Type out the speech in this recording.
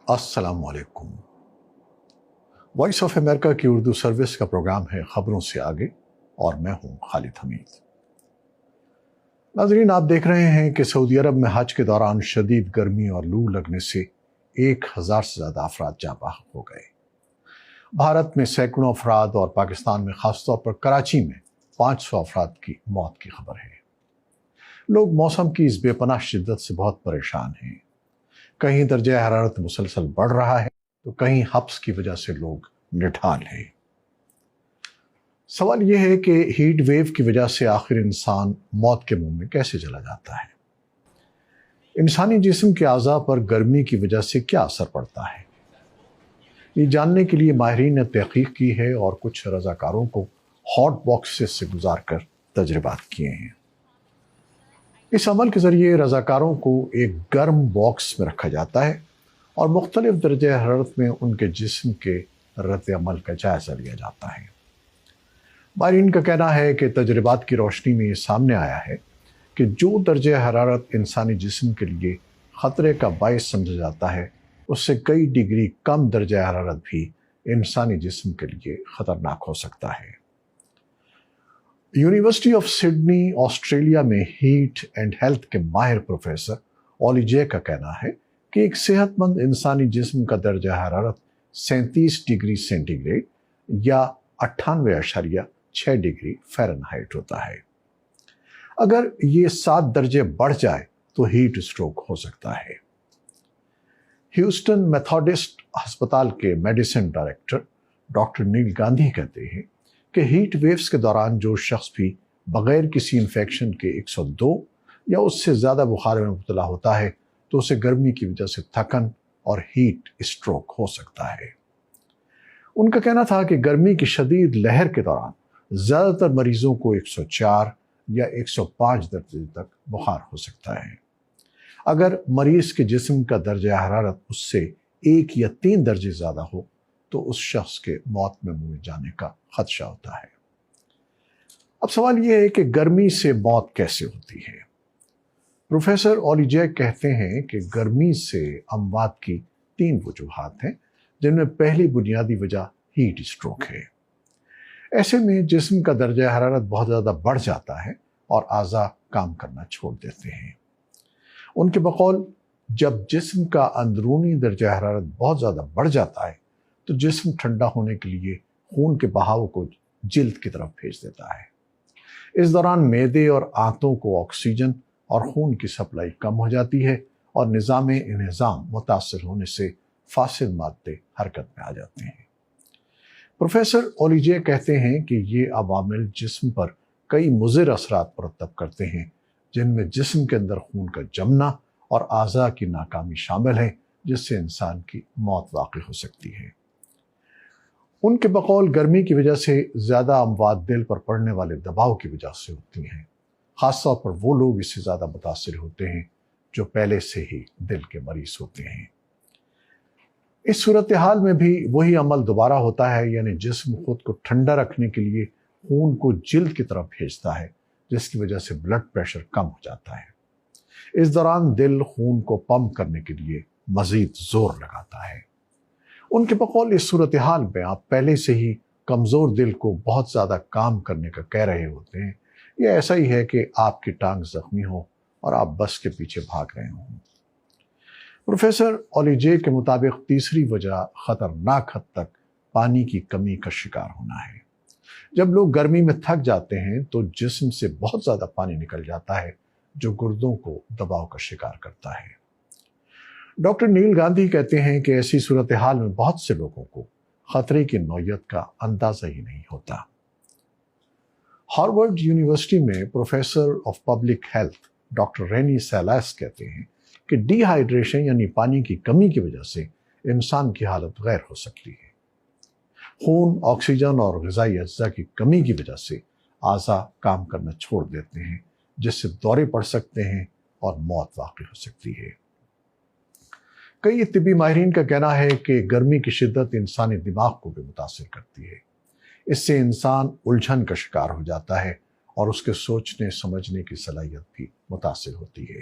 السلام علیکم۔ Voice of America کی اردو سروس کا پروگرام ہے خبروں سے آگے، اور میں ہوں خالد حمید۔ ناظرین، آپ دیکھ رہے ہیں کہ سعودی عرب میں حج کے دوران شدید گرمی اور لو لگنے سے 1000 سے زیادہ افراد جاں بحق ہو گئے۔ بھارت میں سینکڑوں افراد اور پاکستان میں خاص طور پر کراچی میں 500 افراد کی موت کی خبر ہے۔ لوگ موسم کی اس بے پناہ شدت سے بہت پریشان ہیں۔ کہیں درجہ حرارت مسلسل بڑھ رہا ہے تو کہیں حبس کی وجہ سے لوگ نڈھال ہیں۔ سوال یہ ہے کہ ہیٹ ویو کی وجہ سے آخر انسان موت کے منہ میں کیسے چلا جاتا ہے؟ انسانی جسم کے اعضاء پر گرمی کی وجہ سے کیا اثر پڑتا ہے؟ یہ جاننے کے لیے ماہرین نے تحقیق کی ہے اور کچھ رضاکاروں کو ہاٹ باکسز سے گزار کر تجربات کیے ہیں۔ اس عمل کے ذریعے رضاکاروں کو ایک گرم باکس میں رکھا جاتا ہے اور مختلف درجہ حرارت میں ان کے جسم کے رد عمل کا جائزہ لیا جاتا ہے۔ ماہرین کا کہنا ہے کہ تجربات کی روشنی میں یہ سامنے آیا ہے کہ جو درجہ حرارت انسانی جسم کے لیے خطرے کا باعث سمجھا جاتا ہے، اس سے کئی ڈگری کم درجہ حرارت بھی انسانی جسم کے لیے خطرناک ہو سکتا ہے۔ یونیورسٹی آف سڈنی آسٹریلیا میں ہیٹ اینڈ ہیلتھ کے ماہر پروفیسر اولی جے کا کہنا ہے کہ ایک صحت مند انسانی جسم کا درجہ حرارت 37 ڈگری سینٹی گریڈ یا 98.6 ڈگری فahrenheit ہوتا ہے۔ اگر یہ 7 درجے بڑھ جائے تو ہیٹ اسٹروک ہو سکتا ہے۔ ہیوسٹن میتھوڈسٹ ہسپتال کے میڈیسن ڈائریکٹر ڈاکٹر نیل گاندھی کہتے ہیں کہ ہیٹ ویوز کے دوران جو شخص بھی بغیر کسی انفیکشن کے 102 یا اس سے زیادہ بخار میں مبتلا ہوتا ہے تو اسے گرمی کی وجہ سے تھکن اور ہیٹ اسٹروک ہو سکتا ہے۔ ان کا کہنا تھا کہ گرمی کی شدید لہر کے دوران زیادہ تر مریضوں کو 104 یا 105 درجے تک بخار ہو سکتا ہے۔ اگر مریض کے جسم کا درجہ حرارت اس سے 1 یا 3 درجے زیادہ ہو تو اس شخص کے موت میں منہ جانے کا خدشہ ہوتا ہے۔ اب سوال یہ ہے کہ گرمی سے موت کیسے ہوتی ہے؟ پروفیسر اولی جے کہتے ہیں کہ گرمی سے اموات کی 3 وجوہات ہیں، جن میں پہلی بنیادی وجہ ہیٹ اسٹروک ہے۔ ایسے میں جسم کا درجہ حرارت بہت زیادہ بڑھ جاتا ہے اور اعضاء کام کرنا چھوڑ دیتے ہیں۔ ان کے بقول جب جسم کا اندرونی درجہ حرارت بہت زیادہ بڑھ جاتا ہے تو جسم ٹھنڈا ہونے کے لیے خون کے بہاؤ کو جلد کی طرف بھیج دیتا ہے۔ اس دوران معدے اور آنتوں کو آکسیجن اور خون کی سپلائی کم ہو جاتی ہے اور نظام انہضام متاثر ہونے سے فاسد مادے حرکت میں آ جاتے ہیں۔ پروفیسر اولی جے کہتے ہیں کہ یہ عوامل جسم پر کئی مضر اثرات مرتب کرتے ہیں، جن میں جسم کے اندر خون کا جمنا اور اعضاء کی ناکامی شامل ہے، جس سے انسان کی موت واقع ہو سکتی ہے۔ ان کے بقول گرمی کی وجہ سے زیادہ اموات دل پر پڑنے والے دباؤ کی وجہ سے ہوتی ہیں، خاص طور پر وہ لوگ اس سے زیادہ متاثر ہوتے ہیں جو پہلے سے ہی دل کے مریض ہوتے ہیں۔ اس صورتحال میں بھی وہی عمل دوبارہ ہوتا ہے، یعنی جسم خود کو ٹھنڈا رکھنے کے لیے خون کو جلد کی طرف بھیجتا ہے، جس کی وجہ سے بلڈ پریشر کم ہو جاتا ہے۔ اس دوران دل خون کو پمپ کرنے کے لیے مزید زور لگاتا ہے۔ ان کے بقول اس صورتحال میں آپ پہلے سے ہی کمزور دل کو بہت زیادہ کام کرنے کا کہہ رہے ہوتے ہیں۔ یہ ایسا ہی ہے کہ آپ کی ٹانگ زخمی ہو اور آپ بس کے پیچھے بھاگ رہے ہوں۔ پروفیسر اولی جے کے مطابق تیسری وجہ خطرناک حد تک پانی کی کمی کا شکار ہونا ہے۔ جب لوگ گرمی میں تھک جاتے ہیں تو جسم سے بہت زیادہ پانی نکل جاتا ہے، جو گردوں کو دباؤ کا شکار کرتا ہے۔ ڈاکٹر نیل گاندھی کہتے ہیں کہ ایسی صورتحال میں بہت سے لوگوں کو خطرے کی نوعیت کا اندازہ ہی نہیں ہوتا۔ ہارورڈ یونیورسٹی میں professor of public health doctor Renee Salas کہتے ہیں کہ ڈی ہائیڈریشن یعنی پانی کی کمی کی وجہ سے انسان کی حالت غیر ہو سکتی ہے۔ خون، آکسیجن اور غذائی اجزاء کی کمی کی وجہ سے اعضاء کام کرنا چھوڑ دیتے ہیں، جس سے دورے پڑ سکتے ہیں اور موت واقع ہو سکتی ہے۔ کئی طبی ماہرین کا کہنا ہے کہ گرمی کی شدت انسانی دماغ کو بھی متاثر کرتی ہے۔ اس سے انسان الجھن کا شکار ہو جاتا ہے اور اس کے سوچنے سمجھنے کی صلاحیت بھی متاثر ہوتی ہے۔